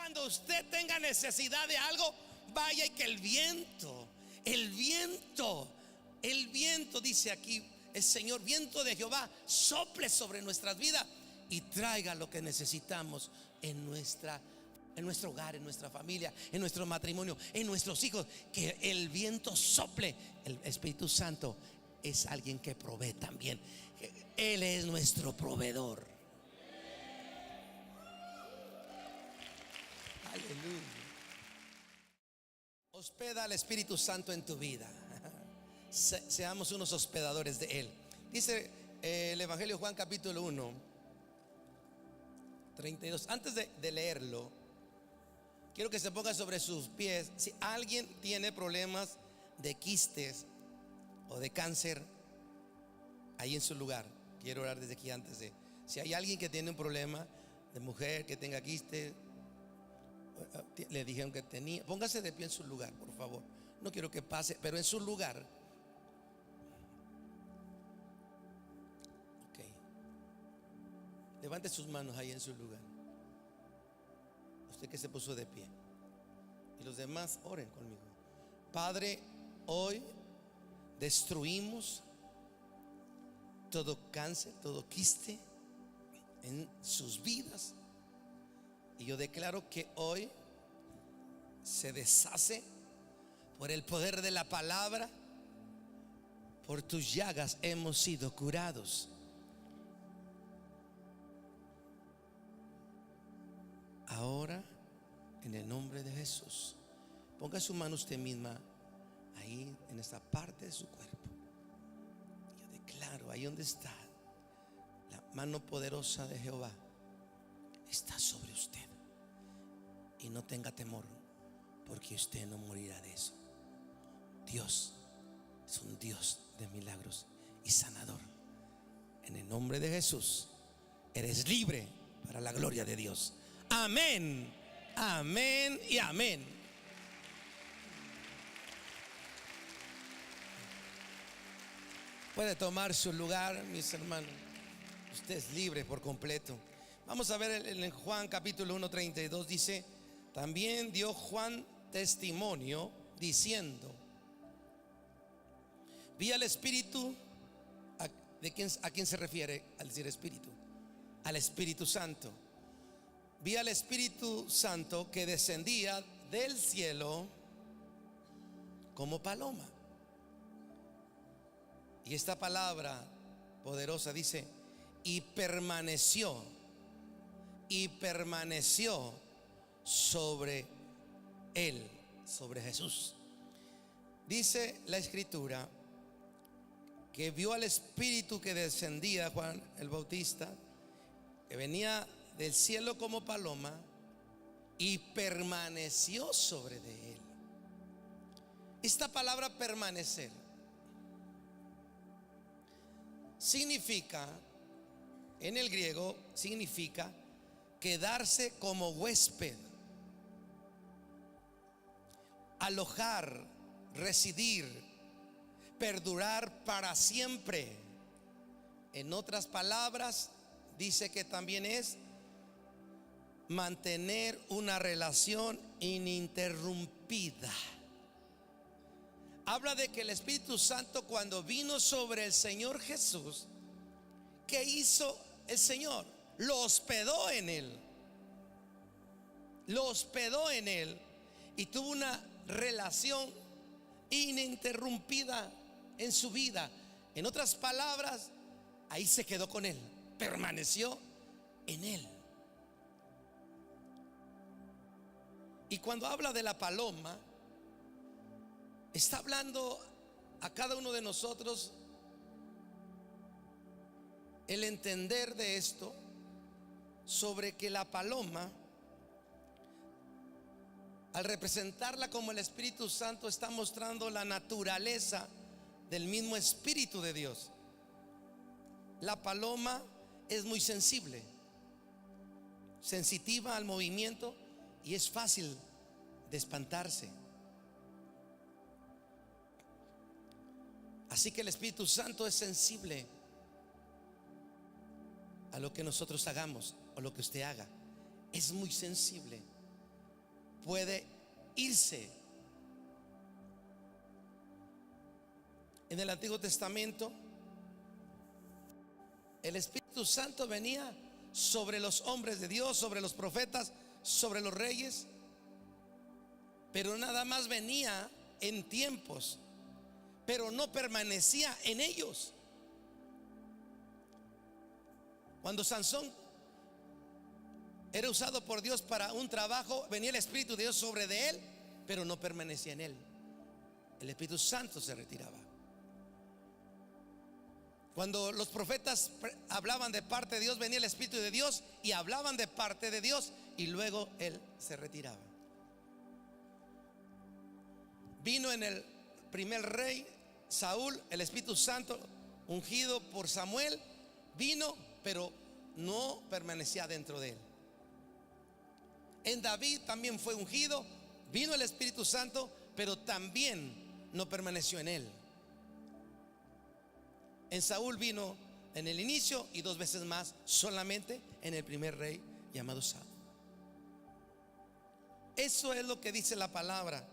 cuando usted tenga necesidad de algo, vaya y que el viento, dice aquí el Señor, viento de Jehová, sople sobre nuestras vidas y traiga lo que necesitamos en nuestro hogar, en nuestra familia, en nuestro matrimonio, en nuestros hijos. Que el viento sople. El Espíritu Santo es alguien que provee también. Él es nuestro proveedor. Aleluya. Hospeda al Espíritu Santo en tu vida. Seamos unos hospedadores de Él. Dice el Evangelio de Juan capítulo 1, 32. Antes de leerlo, quiero que se ponga sobre sus pies. Si alguien tiene problemas de quistes o de cáncer, ahí en su lugar, quiero orar desde aquí antes de. Si hay alguien que tiene un problema de mujer que tenga quistes, le dijeron que tenía, póngase de pie en su lugar, por favor. No quiero que pase, pero en su lugar. Ok. Levante sus manos ahí en su lugar. Usted que se puso de pie. Y los demás oren conmigo. Padre, hoy destruimos todo cáncer, todo quiste en sus vidas. Y yo declaro que hoy se deshace por el poder de la palabra. Por tus llagas hemos sido curados. Ahora, en el nombre de Jesús, ponga su mano usted misma ahí en esta parte de su cuerpo. Yo declaro, ahí donde está, la mano poderosa de Jehová está sobre usted. Y no tenga temor, porque usted no morirá de eso. Dios es un Dios de milagros y sanador. En el nombre de Jesús, eres libre para la gloria de Dios. Amén, amén y amén. Puede tomar su lugar, mis hermanos. Usted es libre por completo. Vamos a ver en Juan capítulo 1, 32. Dice: también dio Juan testimonio diciendo: vi al Espíritu. ¿A quién se refiere al decir Espíritu? Al Espíritu Santo. Vi al Espíritu Santo que descendía del cielo como paloma. Y esta palabra poderosa dice: y permaneció sobre él, sobre Jesús. Dice la Escritura que vio al Espíritu que descendía, Juan el Bautista, que venía del cielo como paloma, y permaneció sobre de él. Esta palabra permanecer significa, en el griego, significa quedarse como huésped, alojar, residir, perdurar para siempre. En otras palabras, dice que también es mantener una relación ininterrumpida. Habla de que el Espíritu Santo, cuando vino sobre el Señor Jesús, ¿qué hizo el Señor? Lo hospedó en él. Lo hospedó en él y tuvo una relación ininterrumpida en su vida. En otras palabras, ahí se quedó con él, permaneció en él. Y cuando habla de la paloma, está hablando a cada uno de nosotros el entender de esto, sobre que la paloma, al representarla como el Espíritu Santo, está mostrando la naturaleza del mismo Espíritu de Dios. La paloma es muy sensible, sensitiva al movimiento, y es fácil de espantarse. Así que el Espíritu Santo es sensible a lo que nosotros hagamos o lo que usted haga. Es muy sensible. puede irse. En el Antiguo Testamento, el Espíritu Santo venía sobre los hombres de Dios, sobre los profetas, sobre los reyes, pero nada más venía en tiempos, pero no permanecía en ellos. Cuando Sansón era usado por Dios para un trabajo, venía el Espíritu de Dios sobre de él, pero no permanecía en él. El Espíritu Santo se retiraba. Cuando los profetas hablaban de parte de Dios, venía el Espíritu de Dios y hablaban de parte de Dios, y luego él se retiraba. Vino en el primer rey Saúl el Espíritu Santo ungido por Samuel, vino, pero no permanecía dentro de él. En David también fue ungido, vino el Espíritu Santo, pero también no permaneció en él. En Saúl vino en el inicio y 2 veces más solamente en el primer rey llamado Saúl. Eso es lo que dice la palabra,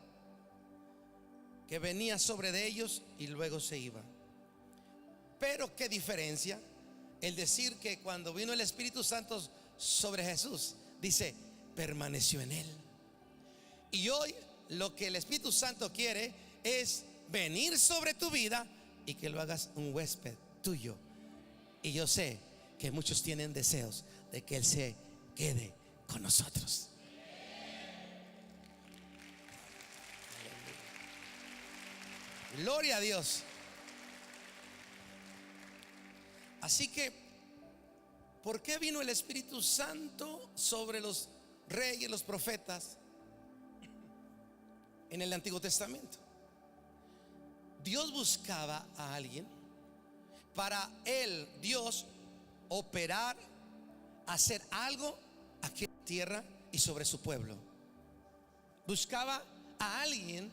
que venía sobre de ellos y luego se iba. Pero qué diferencia el decir que cuando vino el Espíritu Santo sobre Jesús, dice, permaneció en él. Y hoy lo que el Espíritu Santo quiere es venir sobre tu vida y que lo hagas un huésped tuyo. Y yo sé que muchos tienen deseos de que Él se quede con nosotros. Gloria a Dios. Así que, ¿por qué vino el Espíritu Santo sobre los reyes, los profetas en el Antiguo Testamento? Dios buscaba a alguien para él, Dios, operar, hacer algo aquí en la tierra y sobre su pueblo. Buscaba a alguien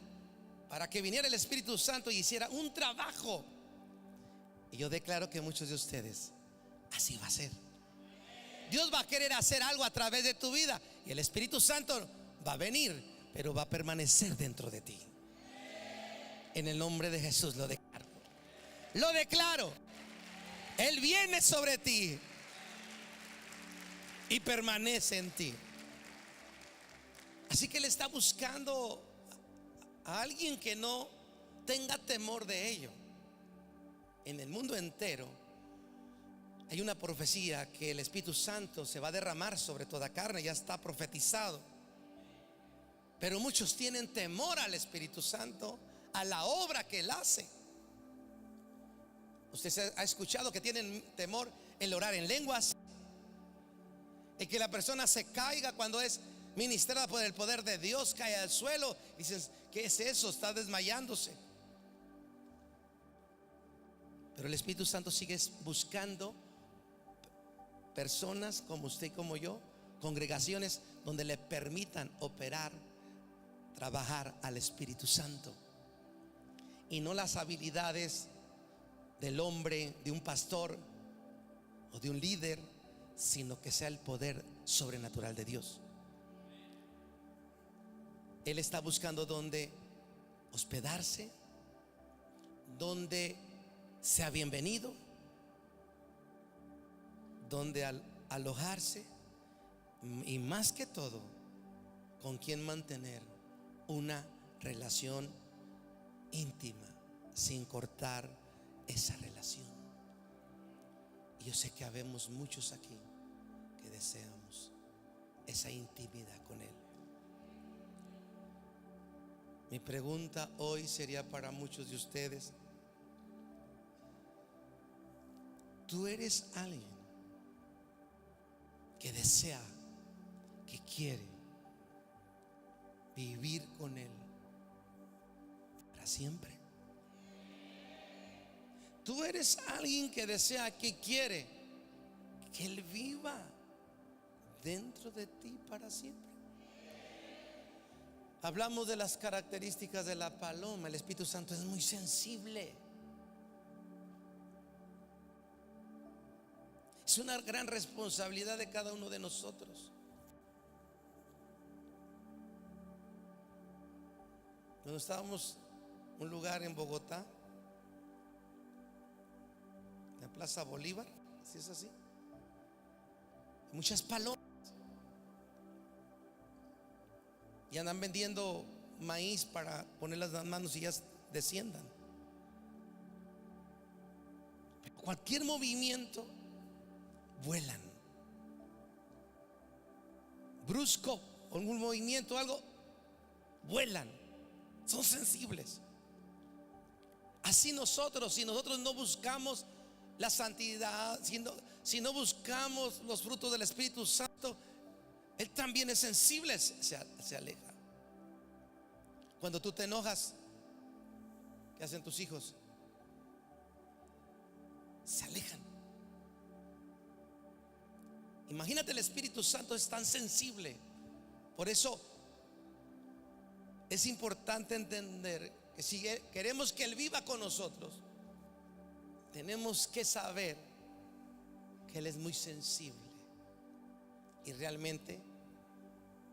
para que viniera el Espíritu Santo y hiciera un trabajo. Y yo declaro que muchos de ustedes así va a ser. Dios va a querer hacer algo a través de tu vida y el Espíritu Santo va a venir, pero va a permanecer dentro de ti. En el nombre de Jesús lo declaro. Lo declaro. Él viene sobre ti y permanece en ti. Así que Él está buscando a alguien que no tenga temor de ello. En el mundo entero hay una profecía que el Espíritu Santo se va a derramar sobre toda carne, ya está profetizado. Pero muchos tienen temor al Espíritu Santo, a la obra que Él hace. Usted ha escuchado que tienen temor el orar en lenguas, el que la persona se caiga cuando es ministrada por el poder de Dios, cae al suelo. Dices, ¿qué es eso? Está desmayándose. Pero el Espíritu Santo sigue buscando personas como usted y como yo, congregaciones donde le permitan operar, trabajar al Espíritu Santo, y no las habilidades del hombre, de un pastor o de un líder, sino que sea el poder sobrenatural de Dios. Él está buscando donde hospedarse, donde sea bienvenido, donde alojarse, y más que todo, con quien mantener una relación íntima, sin cortar esa relación. Y yo sé que habemos muchos aquí que deseamos esa intimidad con Él. Mi pregunta hoy sería para muchos de ustedes: ¿tú eres alguien que desea, que quiere vivir con Él para siempre? ¿Tú eres alguien que desea, que quiere que Él viva dentro de ti para siempre? Hablamos de las características de la paloma. El Espíritu Santo es muy sensible. Es una gran responsabilidad de cada uno de nosotros. Cuando estábamos en un lugar en Bogotá, en la Plaza Bolívar, si es así, muchas palomas, y andan vendiendo maíz para ponerlas en las manos y ellas desciendan. Pero cualquier movimiento vuelan. Brusco, o algún movimiento, algo, vuelan. Son sensibles. Así nosotros, si nosotros no buscamos la santidad, si no buscamos los frutos del Espíritu Santo, Él también es sensible, se aleja. Cuando tú te enojas, ¿qué hacen tus hijos? Se alejan. Imagínate, el Espíritu Santo es tan sensible. Por eso es importante entender que si queremos que Él viva con nosotros, tenemos que saber que Él es muy sensible. Y realmente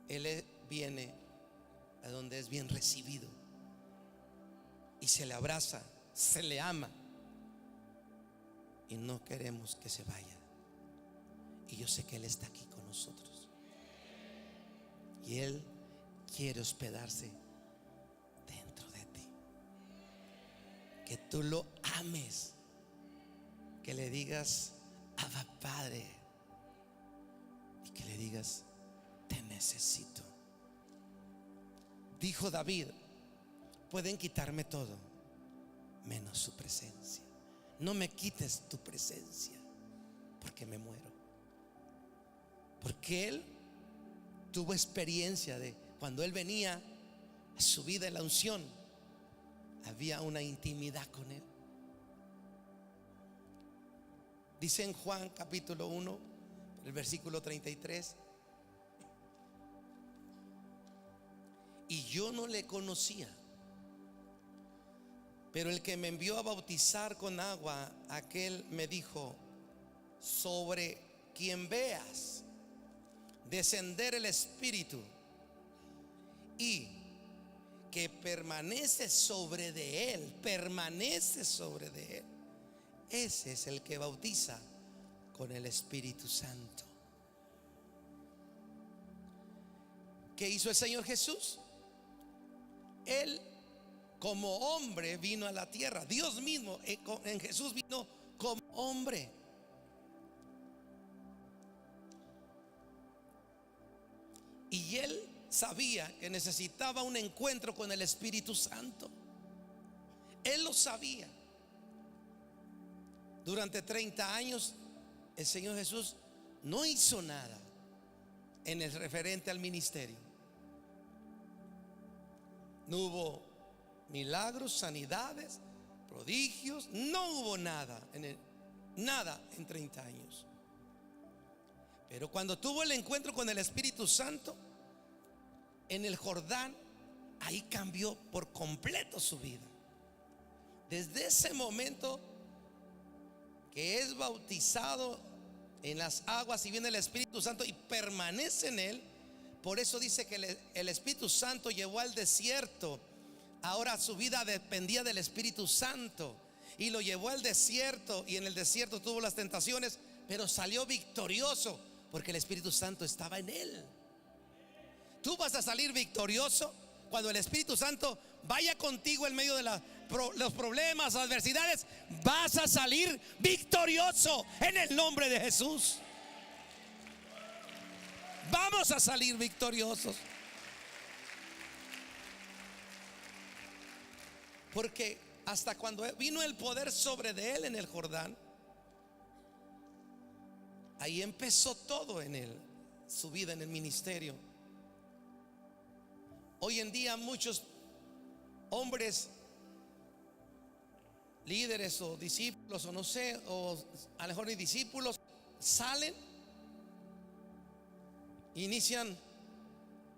Él viene a donde es bien recibido y se le abraza, se le ama, y no queremos que se vaya. Y yo sé que Él está aquí con nosotros, y Él quiere hospedarse dentro de ti. Que tú lo ames, que le digas Abba Padre, y que le digas te necesito. Dijo David: pueden quitarme todo menos su presencia. No me quites tu presencia, porque me muero. Porque Él tuvo experiencia de cuando Él venía a su vida en la unción, había una intimidad con Él. Dice en Juan capítulo 1, el versículo 33: y yo no le conocía, pero el que me envió a bautizar con agua, aquel me dijo: sobre quien veas descender el Espíritu y que permanece sobre de él, permanece sobre de él, ese es el que bautiza con el Espíritu Santo. ¿Qué hizo el Señor Jesús? Él como hombre vino a la tierra. Dios mismo en Jesús vino como hombre. Y Él sabía que necesitaba un encuentro con el Espíritu Santo. Él lo sabía. Durante 30 años el Señor Jesús no hizo nada en el referente al ministerio. No hubo milagros, sanidades, prodigios, no hubo nada nada en 30 años. Pero cuando tuvo el encuentro con el Espíritu Santo en el Jordán, ahí cambió por completo su vida. Desde ese momento que es bautizado en las aguas y viene el Espíritu Santo y permanece en él. Por eso dice que el Espíritu Santo llevó al desierto. Ahora su vida dependía del Espíritu Santo, y lo llevó al desierto, y en el desierto tuvo las tentaciones, pero salió victorioso porque el Espíritu Santo estaba en él. Tú vas a salir victorioso cuando el Espíritu Santo vaya contigo en medio de los problemas, adversidades. Vas a salir victorioso en el nombre de Jesús. Vamos a salir victoriosos. Porque hasta cuando vino el poder sobre de él en el Jordán, ahí empezó todo en él, su vida en el ministerio. Hoy en día muchos hombres, líderes o discípulos, o no sé, o a lo mejor ni discípulos, salen,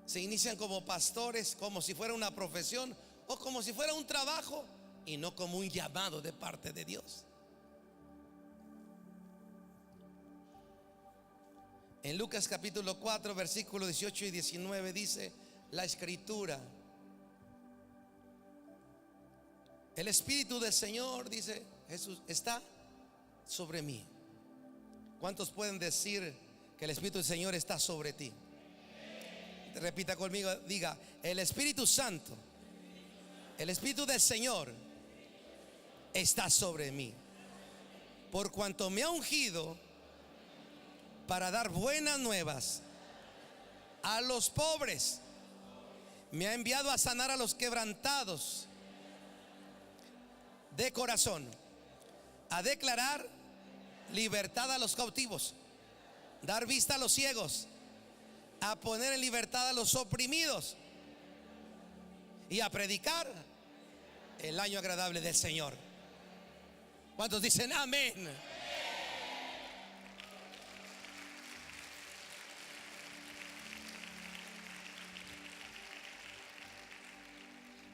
se inician como pastores, como si fuera una profesión o como si fuera un trabajo, y no como un llamado de parte de Dios. En Lucas capítulo 4 versículos 18 y 19 dice la escritura: El Espíritu del Señor, dice Jesús, está sobre mí. ¿Cuántos pueden decir que el Espíritu del Señor está sobre ti? Repita conmigo, diga: el Espíritu Santo, el Espíritu del Señor está sobre mí, por cuanto me ha ungido para dar buenas nuevas a los pobres. Me ha enviado a sanar a los quebrantados de corazón, a declarar libertad a los cautivos, dar vista a los ciegos, a poner en libertad a los oprimidos y a predicar el año agradable del Señor. ¿Cuántos dicen amén?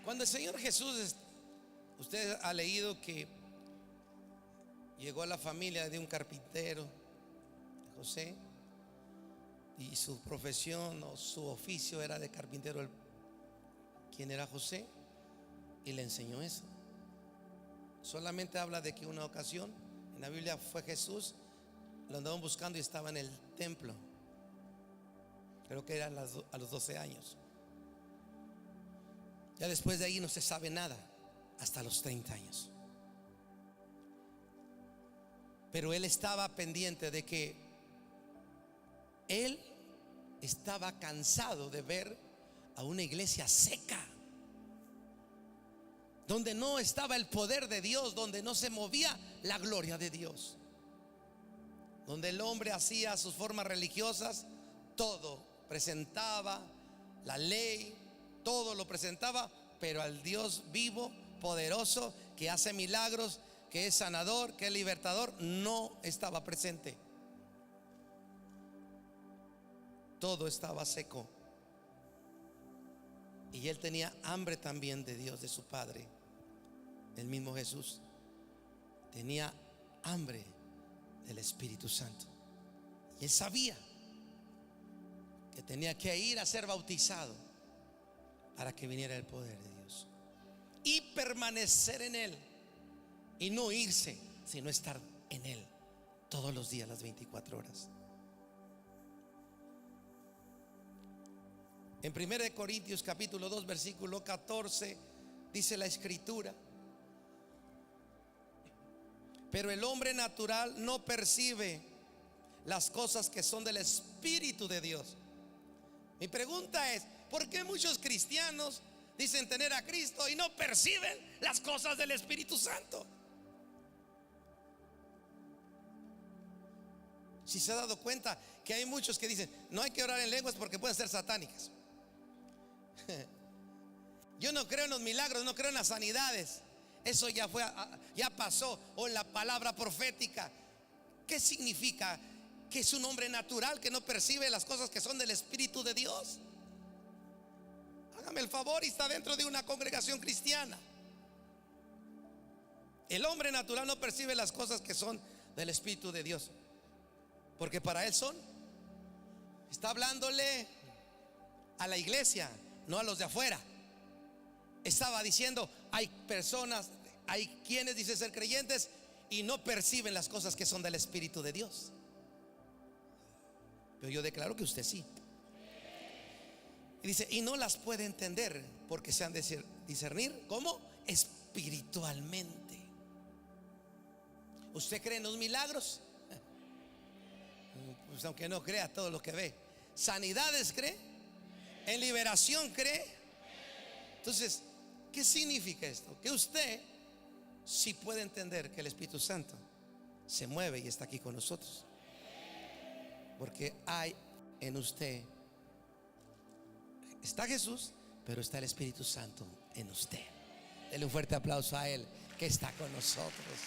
Cuando el Señor Jesús, usted ha leído que llegó a la familia de un carpintero, José, y su profesión o su oficio era de carpintero. ¿Quién era José? Y le enseñó eso. Solamente habla de que una ocasión en la Biblia fue Jesús, lo andaban buscando y estaba en el templo. Creo que era a los 12 años. Ya después de ahí no se sabe nada hasta los 30 años. Pero él estaba pendiente de que él estaba cansado de ver a una iglesia seca, donde no estaba el poder de Dios, donde no se movía la gloria de Dios, donde el hombre hacía sus formas religiosas, todo presentaba la ley, todo lo presentaba, pero al Dios vivo, poderoso, que hace milagros, que es sanador, que es libertador, no estaba presente. Todo estaba seco. Y él tenía hambre también de Dios, de su Padre. El mismo Jesús tenía hambre del Espíritu Santo. Y él sabía que tenía que ir a ser bautizado para que viniera el poder de Dios y permanecer en él, y no irse, sino estar en él todos los días, las 24 horas. En 1 Corintios capítulo 2 versículo 14 dice la escritura: pero el hombre natural no percibe las cosas que son del Espíritu de Dios. Mi pregunta es: ¿por qué muchos cristianos dicen tener a Cristo y no perciben las cosas del Espíritu Santo? Si se ha dado cuenta que hay muchos que dicen no hay que orar en lenguas porque pueden ser satánicas. Yo no creo en los milagros, no creo en las sanidades. Eso ya fue, ya pasó. O en la palabra profética. ¿Qué significa? Que es un hombre natural que no percibe las cosas que son del Espíritu de Dios. Hágame el favor, y está dentro de una congregación cristiana. El hombre natural no percibe las cosas que son del Espíritu de Dios, porque para él son. Está hablándole a la iglesia, no a los de afuera. Estaba diciendo: hay personas, hay quienes dicen ser creyentes y no perciben las cosas que son del Espíritu de Dios. Pero yo declaro que usted sí. Y dice: y no las puede entender porque se han de discernir como espiritualmente. ¿Usted cree en los milagros? Pues aunque no crea todo lo que ve. ¿Sanidades cree? ¿En liberación cree? Entonces, ¿qué significa esto? Que usted sí puede entender que el Espíritu Santo se mueve y está aquí con nosotros, porque hay en usted, está Jesús, pero está el Espíritu Santo en usted. Dele un fuerte aplauso a Él que está con nosotros.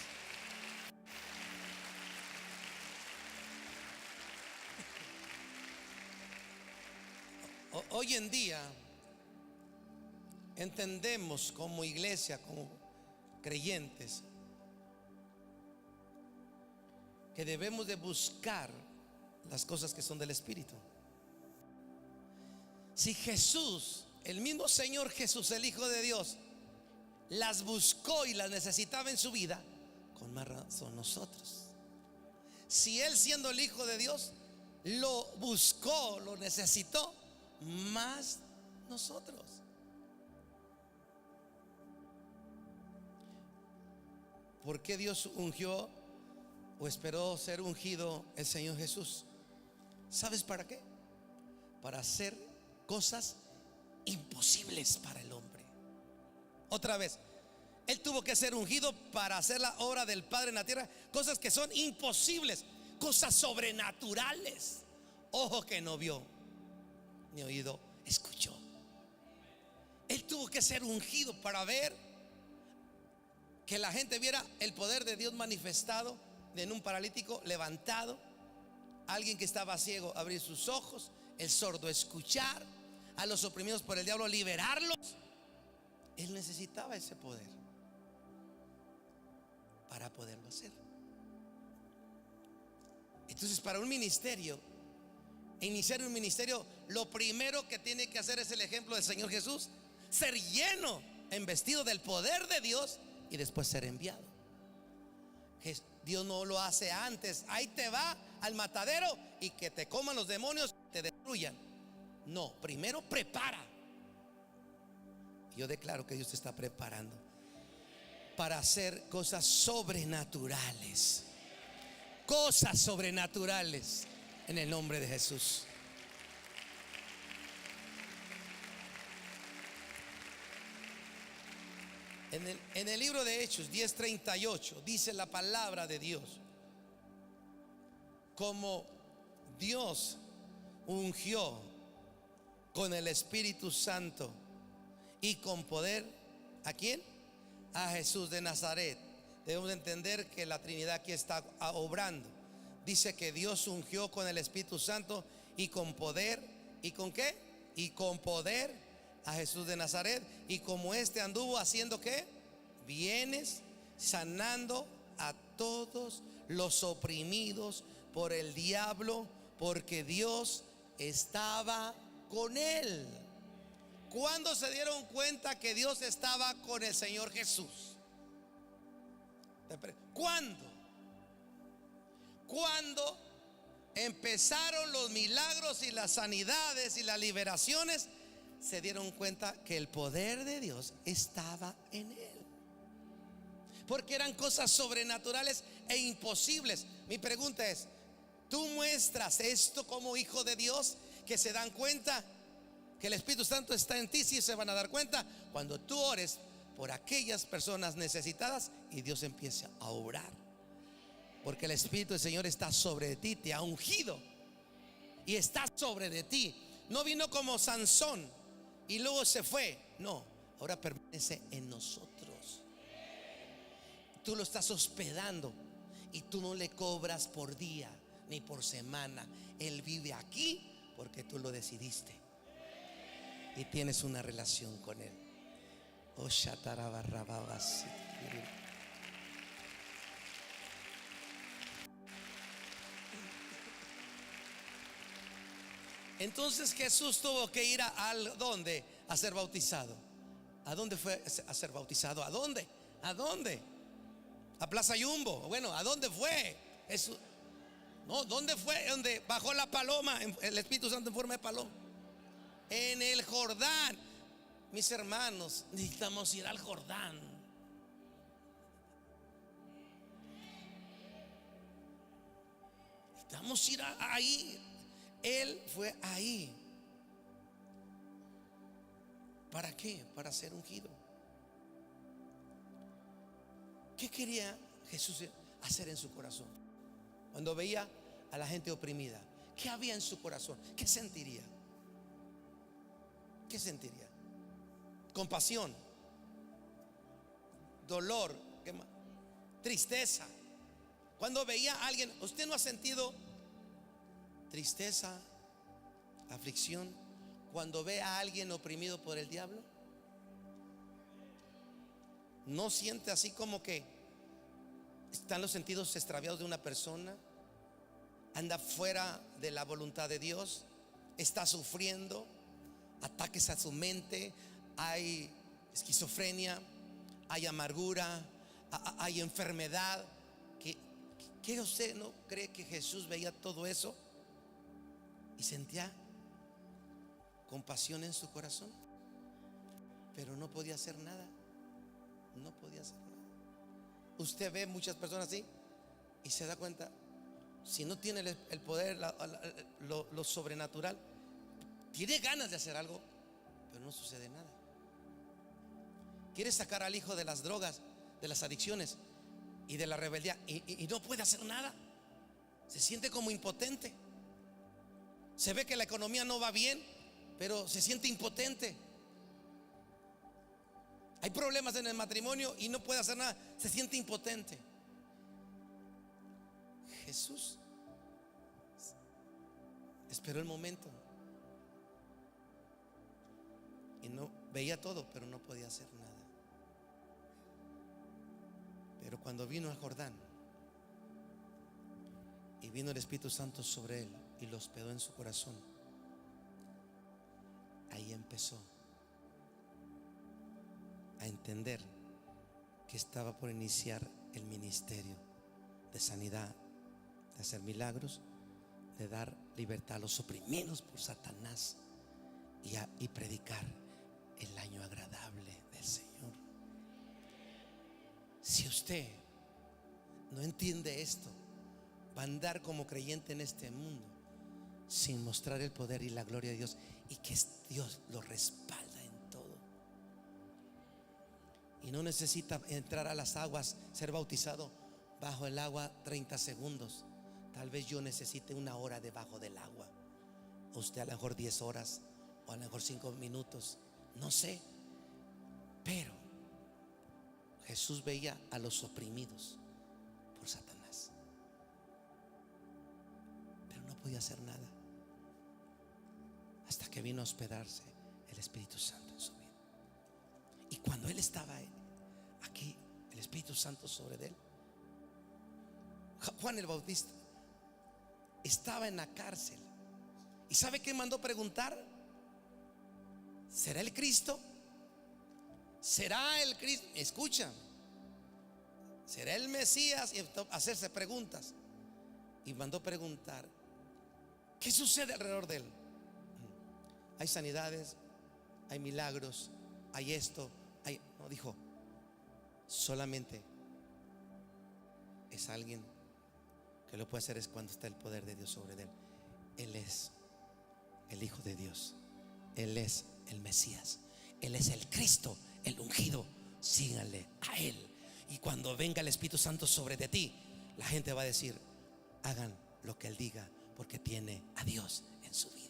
Hoy en día entendemos como iglesia, como creyentes, que debemos de buscar las cosas que son del Espíritu. Si Jesús, el mismo Señor Jesús, el Hijo de Dios, las buscó y las necesitaba en su vida, con más razón nosotros. Si Él, siendo el Hijo de Dios, lo buscó, lo necesitó, más nosotros. ¿Por qué Dios ungió o esperó ser ungido el Señor Jesús? ¿Sabes para qué? Para hacer cosas imposibles para el hombre. Otra vez, Él tuvo que ser ungido para hacer la obra del Padre en la tierra. Cosas que son imposibles, cosas sobrenaturales. Ojo que no vio, ni oído escuchó. Él tuvo que ser ungido para ver, que la gente viera el poder de Dios manifestado en un paralítico levantado, alguien que estaba ciego abrir sus ojos, el sordo escuchar, a los oprimidos por el diablo liberarlos. Él necesitaba ese poder para poderlo hacer. Entonces, para un ministerio, iniciar un ministerio, lo primero que tiene que hacer es el ejemplo del Señor Jesús: ser lleno, investido del poder de Dios, y después ser enviado. Dios no lo hace antes, ahí te va al matadero y que te coman los demonios, te destruyan. No, primero prepara. Yo declaro que Dios te está preparando para hacer cosas sobrenaturales. Cosas sobrenaturales en el nombre de Jesús. En el libro de Hechos 10:38 dice la palabra de Dios: como Dios ungió con el Espíritu Santo y con poder, ¿a quién? A Jesús de Nazaret. Debemos entender que la Trinidad aquí está obrando. Dice que Dios ungió con el Espíritu Santo y con poder. ¿Y con qué? Y con poder a Jesús de Nazaret. Y como este anduvo haciendo ¿qué? Bienes, sanando a todos los oprimidos por el diablo, porque Dios estaba con él. ¿Cuándo se dieron cuenta que Dios estaba con el Señor Jesús? ¿Cuándo? Cuando empezaron los milagros y las sanidades y las liberaciones, se dieron cuenta que el poder de Dios estaba en él, porque eran cosas sobrenaturales e imposibles. Mi pregunta es: ¿tú muestras esto como hijo de Dios? Que se dan cuenta que el Espíritu Santo está en ti. Sí, se van a dar cuenta cuando tú ores por aquellas personas necesitadas y Dios empieza a obrar, porque el Espíritu del Señor está sobre ti, te ha ungido y está sobre de ti. No vino como Sansón y luego se fue. No, ahora permanece en nosotros. Tú lo estás hospedando y tú no le cobras por día ni por semana. Él vive aquí porque tú lo decidiste y tienes una relación con él. Oh, Shatarabarrababas. Entonces Jesús tuvo que ir a ¿dónde? A ser bautizado. ¿A dónde fue a ser bautizado? ¿A dónde? ¿A dónde? A Plaza Jumbo. Bueno, ¿a dónde fue? Eso. No, ¿dónde fue? Donde bajó la paloma, el Espíritu Santo en forma de paloma. En el Jordán. Mis hermanos, necesitamos ir al Jordán. Necesitamos ir ahí. Él fue ahí. ¿Para qué? Para ser ungido. ¿Qué quería Jesús hacer en su corazón? Cuando veía a la gente oprimida, ¿qué había en su corazón? ¿Qué sentiría? ¿Qué sentiría? Compasión, dolor, ¿qué más? Tristeza. Cuando veía a alguien, ¿usted no ha sentido tristeza, aflicción cuando ve a alguien oprimido por el diablo? ¿No siente así como que están los sentidos extraviados de una persona? Anda fuera de la voluntad de Dios, está sufriendo ataques a su mente, hay esquizofrenia, hay amargura, hay enfermedad. ¿Qué usted no cree que Jesús veía todo eso y sentía compasión en su corazón? Pero no podía hacer nada. No podía hacer nada. Usted ve muchas personas así y se da cuenta, si no tiene el poder, lo sobrenatural, tiene ganas de hacer algo, pero no sucede nada. Quiere sacar al hijo de las drogas, de las adicciones y de la rebeldía, y no puede hacer nada. Se siente como impotente. Se ve que la economía no va bien, pero se siente impotente. Hay problemas en el matrimonio y no puede hacer nada, se siente impotente. Jesús esperó el momento y no veía todo, pero no podía hacer nada. Pero cuando vino al Jordán y vino el Espíritu Santo sobre él y lo hospedó en su corazón, ahí empezó a entender que estaba por iniciar el ministerio de sanidad, de hacer milagros, de dar libertad a los oprimidos por Satanás y predicar el año agradable del Señor. Si usted no entiende esto, va a andar como creyente en este mundo sin mostrar el poder y la gloria de Dios, y que Dios lo respalda en todo. Y no necesita entrar a las aguas, ser bautizado bajo el agua 30 segundos. Tal vez yo necesite 1 hora debajo del agua, o usted a lo mejor 10 horas, o a lo mejor 5 minutos, no sé. Pero Jesús veía a los oprimidos por Satanás, pero no podía hacer nada hasta que vino a hospedarse el Espíritu Santo en su vida. Y cuando él estaba aquí, el Espíritu Santo sobre él, Juan el Bautista estaba en la cárcel. ¿Y sabe qué mandó preguntar? ¿Será el Cristo? ¿Será el Cristo? Escucha, ¿será el Mesías? Y hacerse preguntas. Y mandó preguntar, ¿qué sucede alrededor de él? Hay sanidades, hay milagros, hay esto, no, dijo, solamente es alguien que lo puede hacer es cuando está el poder de Dios sobre él. Él es el Hijo de Dios, Él es el Mesías, Él es el Cristo, el ungido. Síganle a Él. Y cuando venga el Espíritu Santo sobre de ti, la gente va a decir, hagan lo que Él diga, porque tiene a Dios en su vida.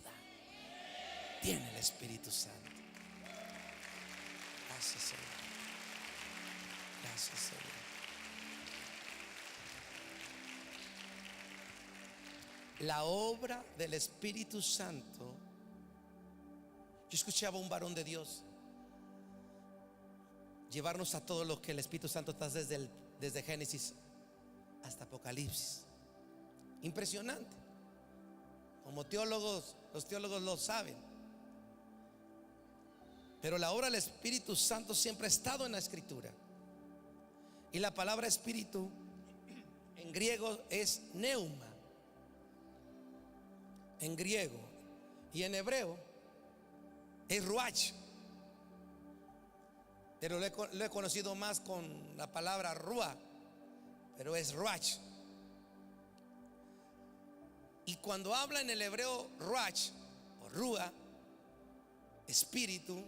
Tiene el Espíritu Santo. Gracias, Señor. Gracias, Señor. La obra del Espíritu Santo. Yo escuchaba a un varón de Dios llevarnos a todo lo que el Espíritu Santo está desde Génesis hasta Apocalipsis. Impresionante. Como teólogos, los teólogos lo saben. Pero la obra del Espíritu Santo siempre ha estado en la Escritura. Y la palabra espíritu en griego es neuma, en griego, y en hebreo es ruach. Pero lo he conocido más con la palabra ruach, pero es ruach. Y cuando habla en el hebreo ruach o rúa, espíritu,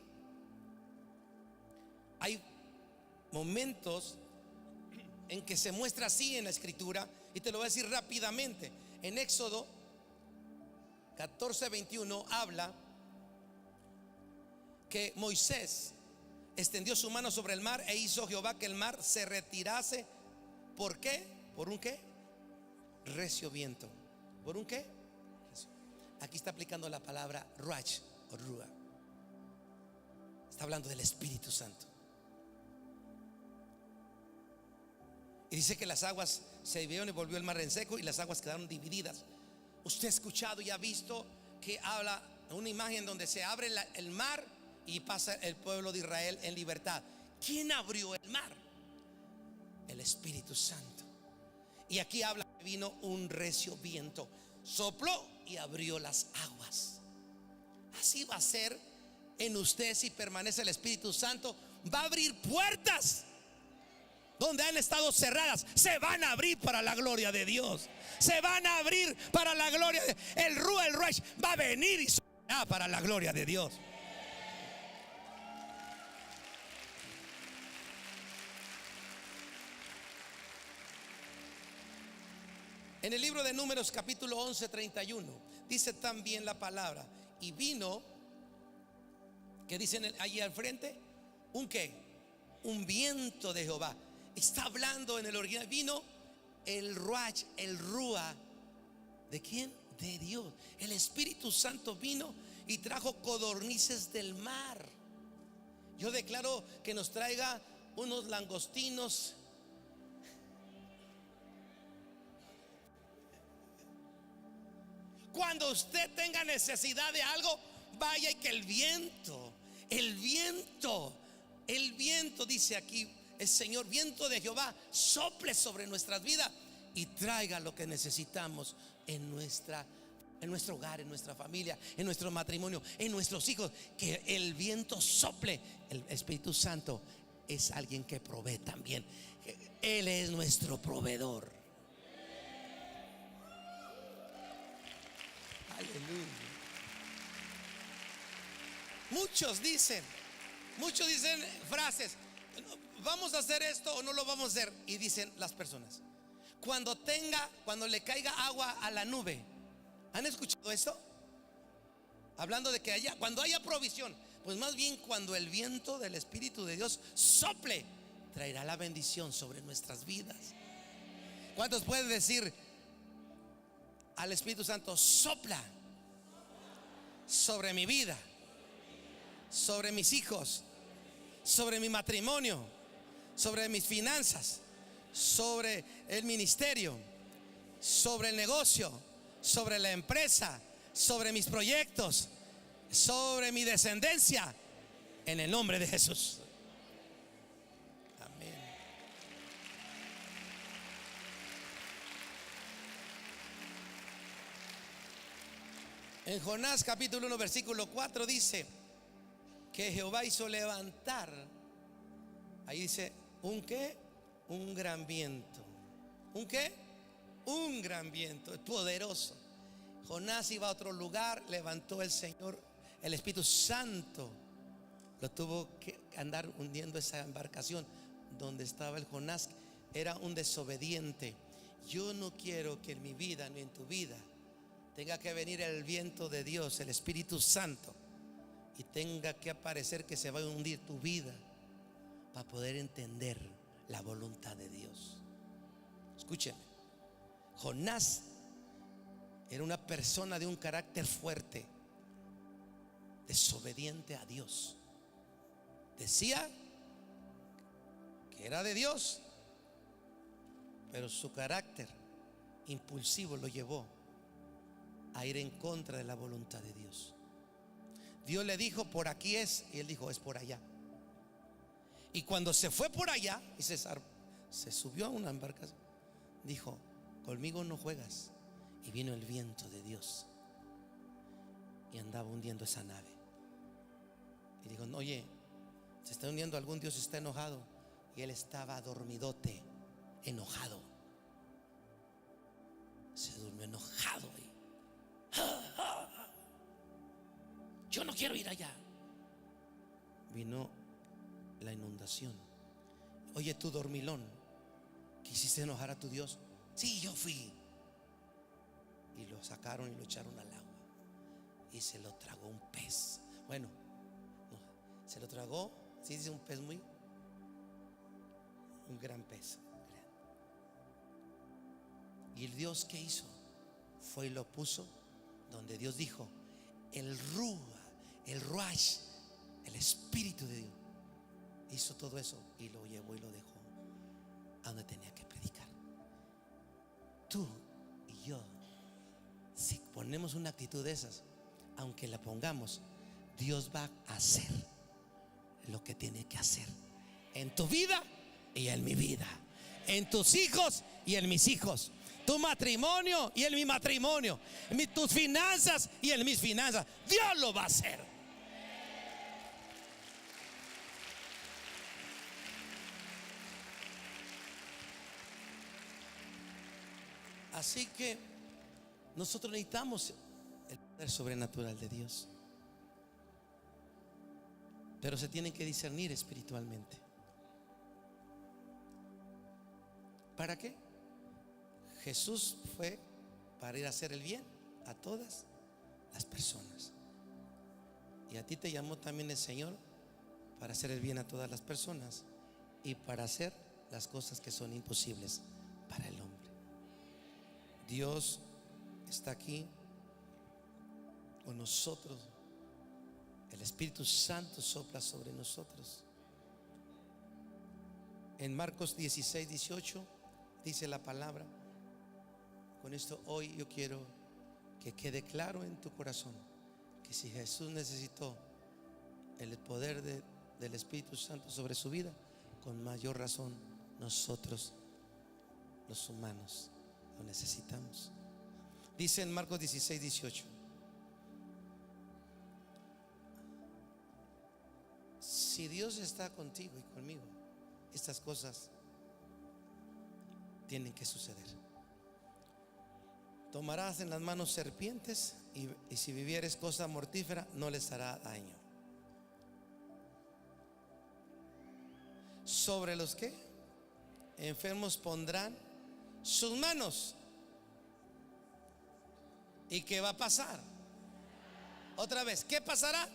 hay momentos en que se muestra así en la Escritura, y te lo voy a decir rápidamente. En Éxodo 14:21 habla que Moisés extendió su mano sobre el mar e hizo Jehová que el mar se retirase. ¿Por qué? ¿Por un qué? Recio viento. ¿Por un qué? Aquí está aplicando la palabra ruach o rúa. Está hablando del Espíritu Santo. Y dice que las aguas se dividieron y volvió el mar en seco, y las aguas quedaron divididas. Usted ha escuchado y ha visto que habla una imagen donde se abre el mar y pasa el pueblo de Israel en libertad. ¿Quién abrió el mar? El Espíritu Santo. Y aquí habla que vino un recio viento, sopló y abrió las aguas. Así va a ser en usted si permanece el Espíritu Santo. Va a abrir puertas donde han estado cerradas. Se van a abrir para la gloria de Dios. Se van a abrir para la gloria de el Ruach va a venir y soplará para la gloria de Dios. En el libro de Números capítulo 11, 31 dice también la palabra: y vino, que dicen allí al frente, ¿un qué? Un viento de Jehová. Está hablando en el original. Vino el Ruach, el Rúa. ¿De quién? De Dios. El Espíritu Santo vino y trajo codornices del mar. Yo declaro que nos traiga unos langostinos. Cuando usted tenga necesidad de algo, vaya y que el viento, dice aquí el Señor, viento de Jehová, sople sobre nuestras vidas y traiga lo que necesitamos en nuestro hogar, en nuestra familia, en nuestro matrimonio, en nuestros hijos. Que el viento sople. El Espíritu Santo es alguien que provee también. Él es nuestro proveedor. Aleluya. Muchos dicen frases: vamos a hacer esto o no lo vamos a hacer. Y dicen las personas: cuando le caiga agua a la nube. ¿Han escuchado esto? Hablando de que cuando haya provisión. Pues más bien cuando el viento del Espíritu de Dios sople, traerá la bendición sobre nuestras vidas. ¿Cuántos pueden decir al Espíritu Santo: sopla sobre mi vida, sobre mis hijos, sobre mi matrimonio, sobre mis finanzas, sobre el ministerio, sobre el negocio, sobre la empresa, sobre mis proyectos, sobre mi descendencia, en el nombre de Jesús? Amén. En Jonás capítulo 1 versículo 4 dice que Jehová hizo levantar, ahí dice, ¿un qué? Un gran viento. ¿Un qué? Un gran viento, poderoso. Jonás iba a otro lugar, levantó el Señor, el Espíritu Santo lo tuvo que andar hundiendo esa embarcación donde estaba el Jonás. Era un desobediente. Yo no quiero que en mi vida ni en tu vida tenga que venir el viento de Dios, el Espíritu Santo, y tenga que aparecer que se va a hundir tu vida para poder entender la voluntad de Dios. Escúcheme, Jonás era una persona de un carácter fuerte, desobediente a Dios. Decía que era de Dios, pero su carácter impulsivo lo llevó a ir en contra de la voluntad de Dios. Dios le dijo: por aquí es, y él dijo: es por allá. Y cuando se fue por allá y se subió a una embarcación, dijo: conmigo no juegas. Y vino el viento de Dios y andaba hundiendo esa nave. Y dijo: no, oye, se está hundiendo, algún Dios está enojado. Y él estaba dormidote, enojado. Se durmió enojado ahí. Yo no quiero ir allá. Vino la inundación. Oye, tú dormilón, ¿quisiste enojar a tu Dios? Sí, yo fui. Y lo sacaron y lo echaron al agua, y se lo tragó un pez. Bueno, no, se lo tragó, sí, dice un pez un gran pez. Y el Dios, ¿qué hizo? Fue y lo puso donde Dios dijo. El Ruach, el Espíritu de Dios, hizo todo eso y lo llevó y lo dejó a donde tenía que predicar. Tú y yo, si ponemos una actitud de esas, aunque la pongamos, Dios va a hacer lo que tiene que hacer en tu vida y en mi vida, en tus hijos y en mis hijos, tu matrimonio y en mi matrimonio, tus finanzas y en mis finanzas. Dios lo va a hacer. Así que nosotros necesitamos el poder sobrenatural de Dios, pero se tienen que discernir espiritualmente. ¿Para qué? Jesús fue para ir a hacer el bien a todas las personas, y a ti te llamó también el Señor para hacer el bien a todas las personas y para hacer las cosas que son imposibles para el hombre. Dios está aquí con nosotros. El Espíritu Santo sopla sobre nosotros. En Marcos 16, 18 dice la palabra. Con esto hoy yo quiero que quede claro en tu corazón que si Jesús necesitó el poder del Espíritu Santo sobre su vida, con mayor razón nosotros los humanos lo necesitamos. Dice en Marcos 16, 18: si Dios está contigo y conmigo, estas cosas tienen que suceder. Tomarás en las manos serpientes y si vivieres cosa mortífera no les hará daño. Sobre los que enfermos pondrán sus manos. ¿Y qué va a pasar? Otra vez, ¿qué pasará?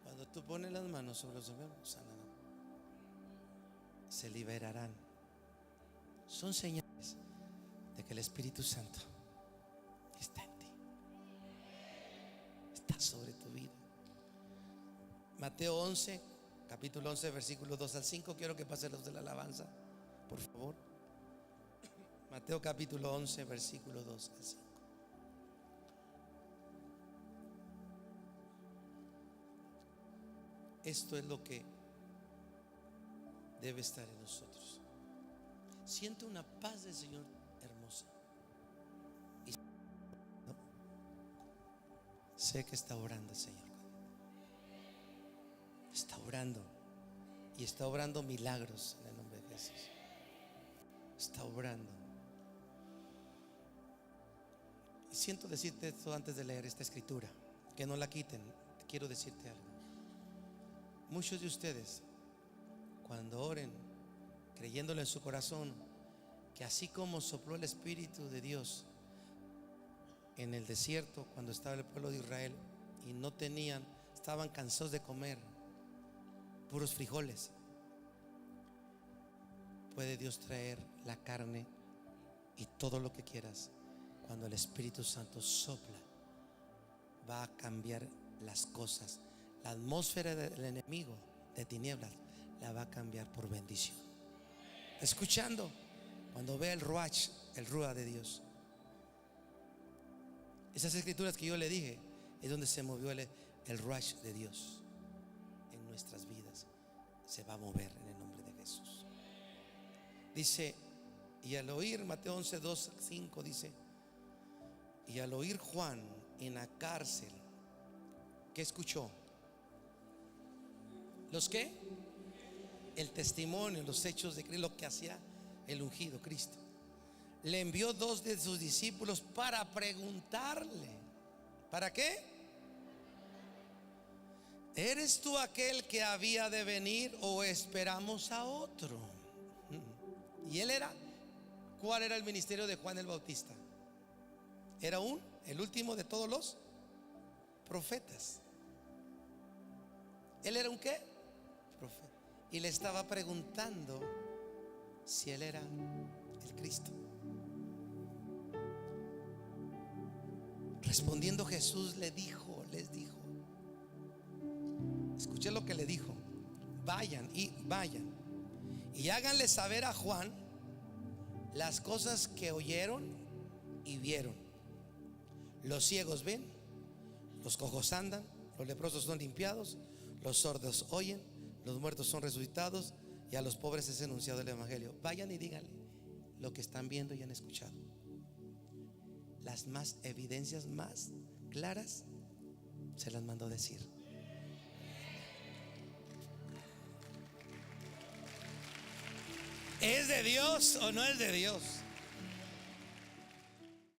Cuando tú pones las manos sobre los enfermos, sanarán, se liberarán. Son señales de que el Espíritu Santo está en ti, está sobre tu vida. Mateo 11, capítulo 11, versículos 2 al 5. Quiero que pasen los de la alabanza, por favor. Mateo capítulo 11, versículo 2 al 5. Esto es lo que debe estar en nosotros. Siento una paz del Señor hermosa. Y ¿no? Sé que está orando el Señor. Está orando. Y está obrando milagros en el nombre de Jesús. Está obrando. Y siento decirte esto antes de leer esta escritura, que no la quiten. Quiero decirte algo. Muchos de ustedes, cuando oren, creyéndolo en su corazón, que así como sopló el Espíritu de Dios en el desierto cuando estaba el pueblo de Israel y no tenían, estaban cansados de comer puros frijoles, puede Dios traer la carne y todo lo que quieras. Cuando el Espíritu Santo sopla, va a cambiar las cosas. La atmósfera del enemigo de tinieblas la va a cambiar por bendición. Escuchando, cuando vea el ruach, el ruach de Dios. Esas escrituras que yo le dije es donde se movió el ruach de Dios en nuestras vidas. Se va a mover en el nombre de Jesús. Dice, y al oír, Mateo 11, 2, 5 dice, y al oír Juan en la cárcel, ¿qué escuchó? ¿Los qué? El testimonio, los hechos de Cristo, lo que hacía el ungido Cristo. Le envió 2 de sus discípulos para preguntarle, ¿para qué? ¿Eres tú aquel que había de venir o esperamos a otro? Y él era, ¿cuál era el ministerio de Juan el Bautista? Era el último de todos los profetas. Él era un ¿qué? Profeta. Y le estaba preguntando si él era el Cristo. Respondiendo Jesús les dijo, escuché lo que le dijo: vayan y háganle saber a Juan las cosas que oyeron y vieron. Los ciegos ven, los cojos andan, los leprosos son limpiados, los sordos oyen, los muertos son resucitados y a los pobres es anunciado el evangelio. Vayan y díganle lo que están viendo y han escuchado. Las más evidencias más claras se las mandó decir. ¿Es de Dios o no es de Dios?